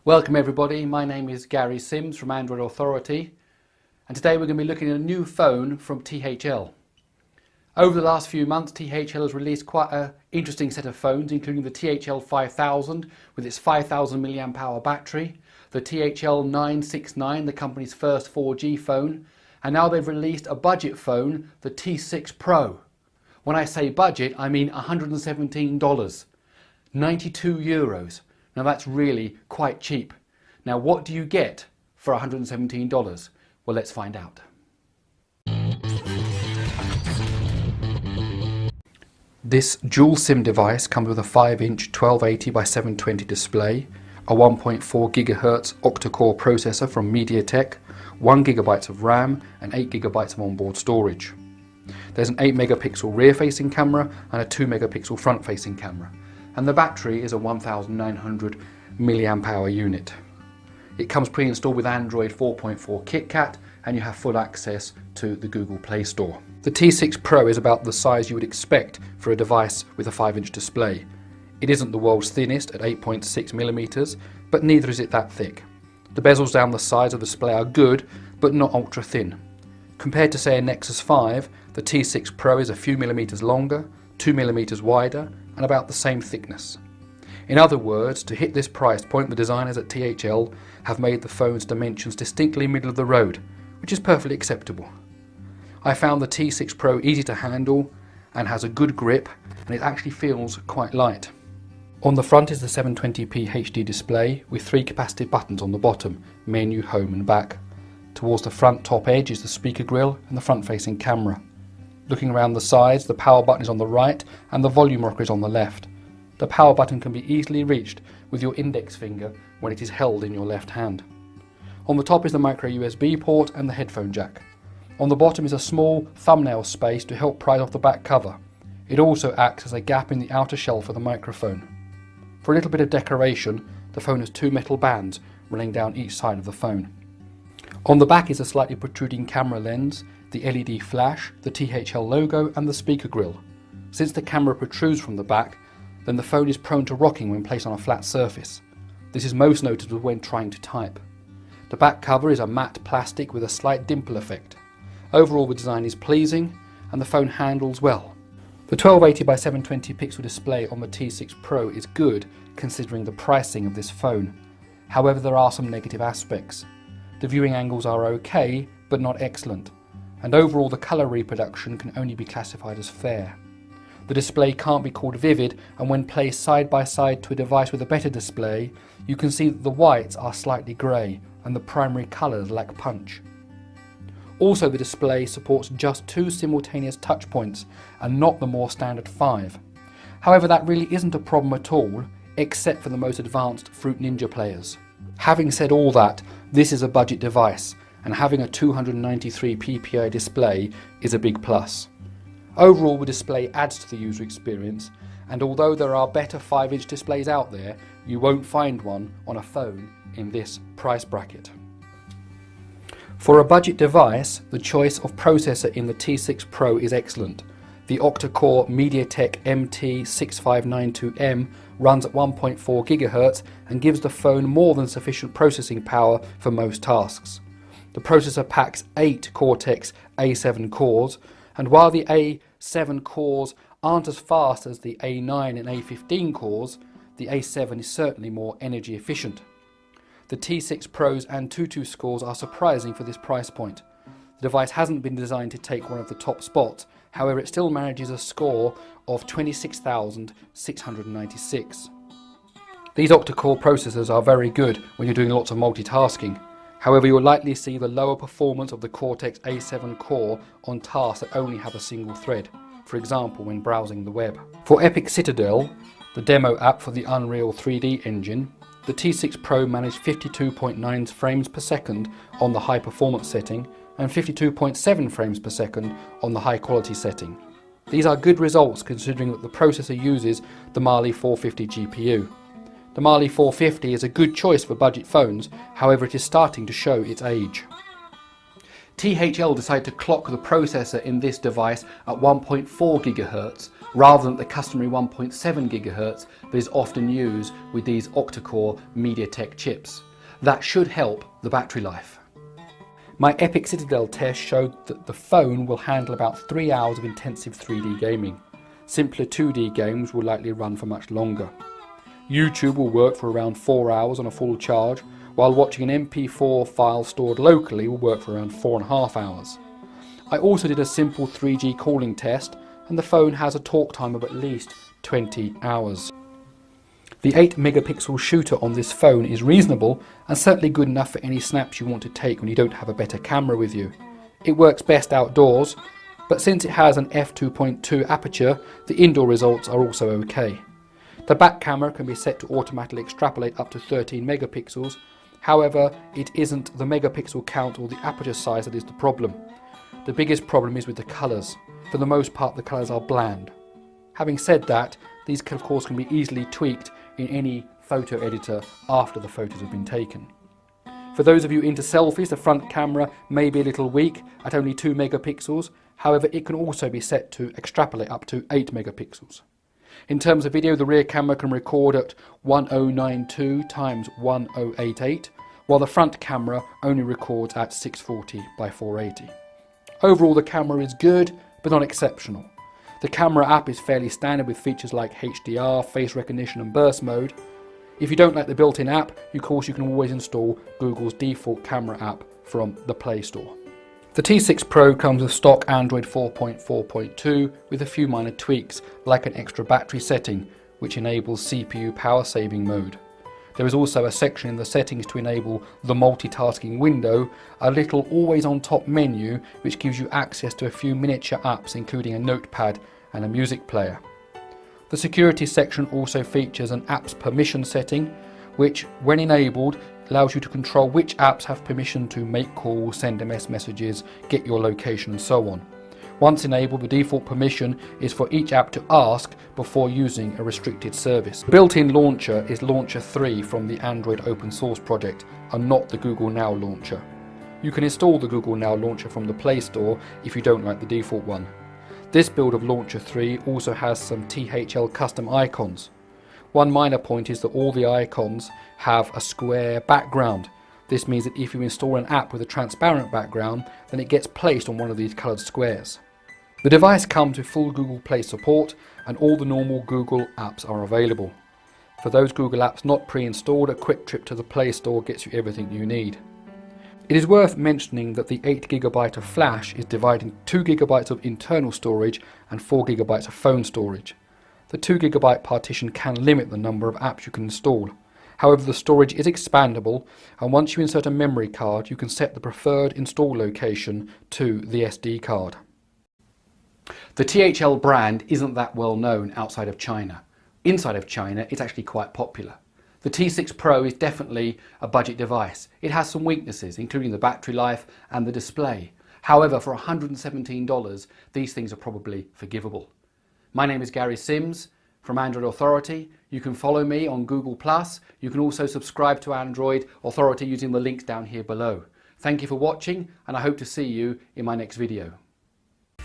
Welcome everybody, my name is Gary Sims from Android Authority, and today we're going to be looking at a new phone from ThL. Over the last few months ThL has released quite an interesting set of phones, including the ThL 5000 with its 5000 mAh battery, the ThL 969, the company's first 4G phone, and now they've released a budget phone, the T6 Pro. When I say budget, I mean $117, 92 euros. Now that's really quite cheap. Now what do you get for $117? Well, let's find out. This dual SIM device comes with a 5-inch 1280 by 720 display, a 1.4 GHz octa-core processor from MediaTek, 1 GB of RAM and 8 GB of onboard storage. There's an 8 megapixel rear-facing camera and a 2 megapixel front-facing camera. And the battery is a 1900 mAh unit. It comes pre-installed with Android 4.4 KitKat and you have full access to the Google Play Store. The T6 Pro is about the size you would expect for a device with a 5-inch display. It isn't the world's thinnest at 8.6mm, but neither is it that thick. The bezels down the sides of the display are good, but not ultra thin. Compared to say a Nexus 5, the T6 Pro is a few millimeters longer, 2mm wider, and about the same thickness. In other words, to hit this price point, the designers at ThL have made the phone's dimensions distinctly middle of the road, which is perfectly acceptable. I found the T6 Pro easy to handle and has a good grip, and it actually feels quite light. On the front is the 720p HD display with 3 capacitive buttons on the bottom, menu, home and back. Towards the front top edge is the speaker grille and the front-facing camera. Looking around the sides, the power button is on the right and the volume rocker is on the left. The power button can be easily reached with your index finger when it is held in your left hand. On the top is the micro USB port and the headphone jack. On the bottom is a small thumbnail space to help prise off the back cover. It also acts as a gap in the outer shell for the microphone. For a little bit of decoration, the phone has 2 metal bands running down each side of the phone. On the back is a slightly protruding camera lens, the LED flash, the ThL logo and the speaker grille. Since the camera protrudes from the back, then the phone is prone to rocking when placed on a flat surface. This is most noticeable when trying to type. The back cover is a matte plastic with a slight dimple effect. Overall the design is pleasing and the phone handles well. The 1280 by 720 pixel display on the T6 Pro is good considering the pricing of this phone. However, there are some negative aspects. The viewing angles are okay, but not excellent. And overall the colour reproduction can only be classified as fair. The display can't be called vivid, and when placed side by side to a device with a better display, you can see that the whites are slightly grey and the primary colours lack punch. Also, the display supports just 2 simultaneous touch points and not the more standard 5. However, that really isn't a problem at all, except for the most advanced Fruit Ninja players. Having said all that, this is a budget device, and having a 293 ppi display is a big plus. Overall, the display adds to the user experience, and although there are better 5-inch displays out there, you won't find one on a phone in this price bracket. For a budget device, the choice of processor in the T6 Pro is excellent. The octa-core MediaTek MT6592M runs at 1.4 GHz and gives the phone more than sufficient processing power for most tasks. The processor packs 8 Cortex A7 cores, and while the A7 cores aren't as fast as the A9 and A15 cores, the A7 is certainly more energy efficient. The T6 Pro's Antutu scores are surprising for this price point. The device hasn't been designed to take one of the top spots, however it still manages a score of 26,696. These octa-core processors are very good when you're doing lots of multitasking. However, you'll likely see the lower performance of the Cortex A7 core on tasks that only have a single thread, for example when browsing the web. For Epic Citadel, the demo app for the Unreal 3D engine, the T6 Pro managed 52.9 frames per second on the high performance setting and 52.7 frames per second on the high quality setting. These are good results considering that the processor uses the Mali 450 GPU. The Mali 450 is a good choice for budget phones, however it is starting to show its age. ThL decided to clock the processor in this device at 1.4 GHz, rather than the customary 1.7 GHz that is often used with these octa-core MediaTek chips. That should help the battery life. My Epic Citadel test showed that the phone will handle about 3 hours of intensive 3D gaming. Simpler 2D games will likely run for much longer. YouTube will work for around 4 hours on a full charge, while watching an MP4 file stored locally will work for around 4.5 hours. I also did a simple 3G calling test, and the phone has a talk time of at least 20 hours. The 8 megapixel shooter on this phone is reasonable and certainly good enough for any snaps you want to take when you don't have a better camera with you. It works best outdoors, but since it has an f2.2 aperture, the indoor results are also okay. The back camera can be set to automatically extrapolate up to 13 megapixels, however it isn't the megapixel count or the aperture size that is the problem. The biggest problem is with the colours. For the most part the colours are bland. Having said that, these of course can be easily tweaked in any photo editor after the photos have been taken. For those of you into selfies, the front camera may be a little weak at only 2 megapixels, however it can also be set to extrapolate up to 8 megapixels. In terms of video, the rear camera can record at 1092 x 1088, while the front camera only records at 640 by 480. Overall the camera is good, but not exceptional. The camera app is fairly standard with features like HDR, face recognition and burst mode. If you don't like the built-in app, of course you can always install Google's default camera app from the Play Store. The T6 Pro comes with stock Android 4.4.2 with a few minor tweaks, like an extra battery setting, which enables CPU power saving mode. There is also a section in the settings to enable the multitasking window, a little always on top menu which gives you access to a few miniature apps including a notepad and a music player. The security section also features an apps permission setting which, when enabled, allows you to control which apps have permission to make calls, send MS messages, get your location and so on. Once enabled, the default permission is for each app to ask before using a restricted service. The built-in launcher is Launcher 3 from the Android open source project and not the Google Now launcher. You can install the Google Now launcher from the Play Store if you don't like the default one. This build of Launcher 3 also has some ThL custom icons. One minor point is that all the icons have a square background. This means that if you install an app with a transparent background, then it gets placed on one of these coloured squares. The device comes with full Google Play support and all the normal Google apps are available. For those Google apps not pre-installed, a quick trip to the Play Store gets you everything you need. It is worth mentioning that the 8GB of flash is divided into 2GB of internal storage and 4GB of phone storage. The 2GB partition can limit the number of apps you can install. However, the storage is expandable, and once you insert a memory card, you can set the preferred install location to the SD card. The ThL brand isn't that well known outside of China. Inside of China, it's actually quite popular. The T6 Pro is definitely a budget device. It has some weaknesses, including the battery life and the display. However, for $117, these things are probably forgivable. My name is Gary Sims from Android Authority. You can follow me on Google+. You can also subscribe to Android Authority using the links down here below. Thank you for watching, and I hope to see you in my next video.